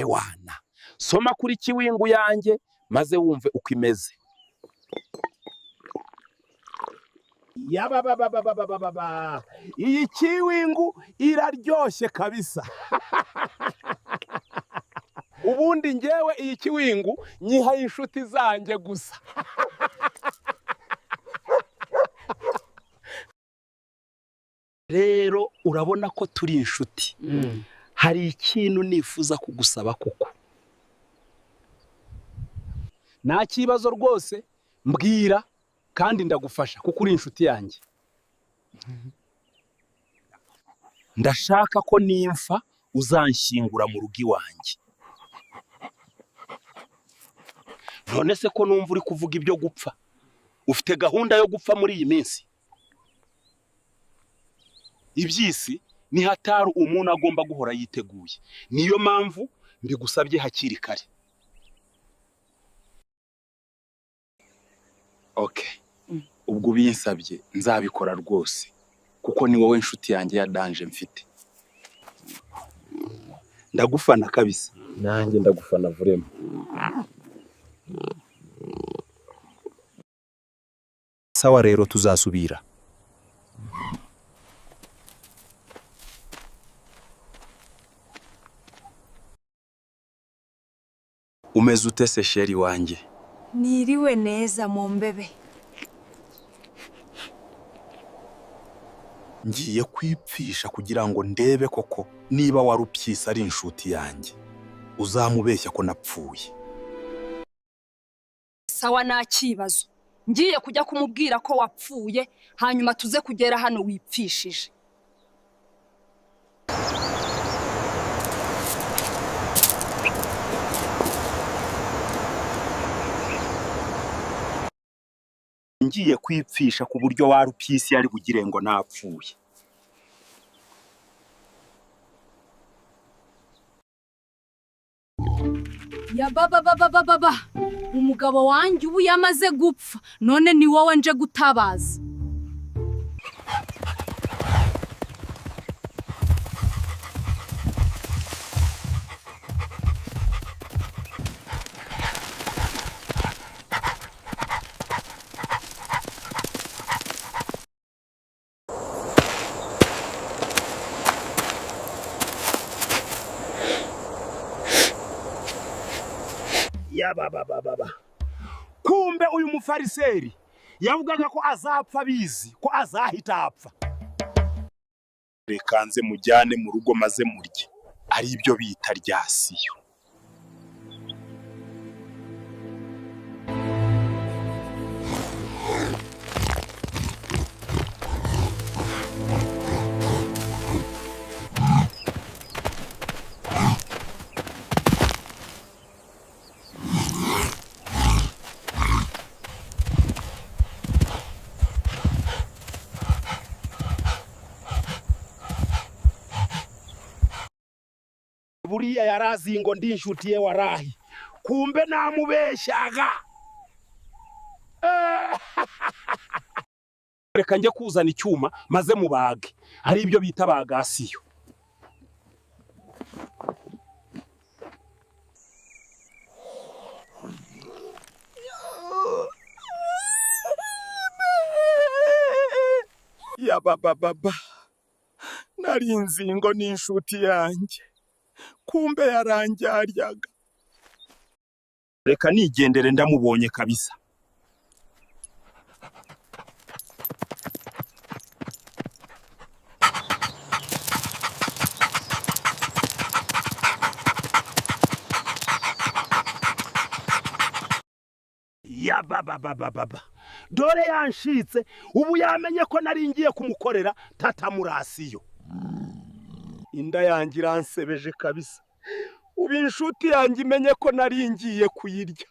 Wana soma kuri Kiwingu yanjye maze wumve uko imeze. Yabababababababa, iyi Kiwingu iraryoshye kabisa. Ubundi ngewe iyi Kiwingu nyihaye inshuti zanjye gusa. Rero urabona ko turi inshuti. Hari ikintu nifuza kugusaba koko. Nta kibazo rwose, mbwira kandi ndagufasha kuko uri inshuti yanjye. Ndashaka ko nimfa uzanshyingura mu rugo iwanjye. None se ko numva uri kuvuga ibyo gupfa? Ufite gahunda yo gupfa muri iyi minsi? Ibyisi ni hatari umuntu agomba guhora yiteguye. Niyo mpamvu mbigusabye hakiri kare. Okay. Ubwo binsabye nzabikora rwose kuko ni wowe inshuti yanjye ya danje mfite. Ndagufana kabisa. Nanjye ndagufana vrema. Sawa rero tuzasubira. Umeze ute se sheri wanjye? Niriwe neza mu mbebe. Ngiye kwipfisha kugira ngo ndebe koko niba warupyisa ari inshuti yanjye. Uzamubeshya ko napfuye. Sawa nta kibazo. Ngiye kujya kumubwira ko wapfuye hanyuma tuze kugera hano wipfishije. Ngiye kwipfisha ku buryo warupyisi yari bugire ngo napfuye. Ya baba umugabo wanjye ubu yamaze gupfa none ni wowe nje gutabaza. Yababababa. Kumbe uyu mufariseri yavugaga ko azapfa bizi ko azahita apfa. Reka nze mujyane mu rugo maze murye. Ari ibyo bita ryasiyo. Buriya yarazi ngo ndi inshuti ye warahi. Kumbe namubeshyaga. Reka njye kuzana icyuma maze mubage. Ari ibyo bita bagasiyo. Yababababa. Narinzi ngo ni inshuti yanjye. Kumbe yaranjyaryaga. Reka nigendere ndamubonye kabisa. Yababababa. Dore yanshitse ubu yamenye ko naringiye kumukorera tata murasiyo. Inda yanjye iransebeje kabisa. Ubu inshuti yanjye imenye ko naringiye kuyirya.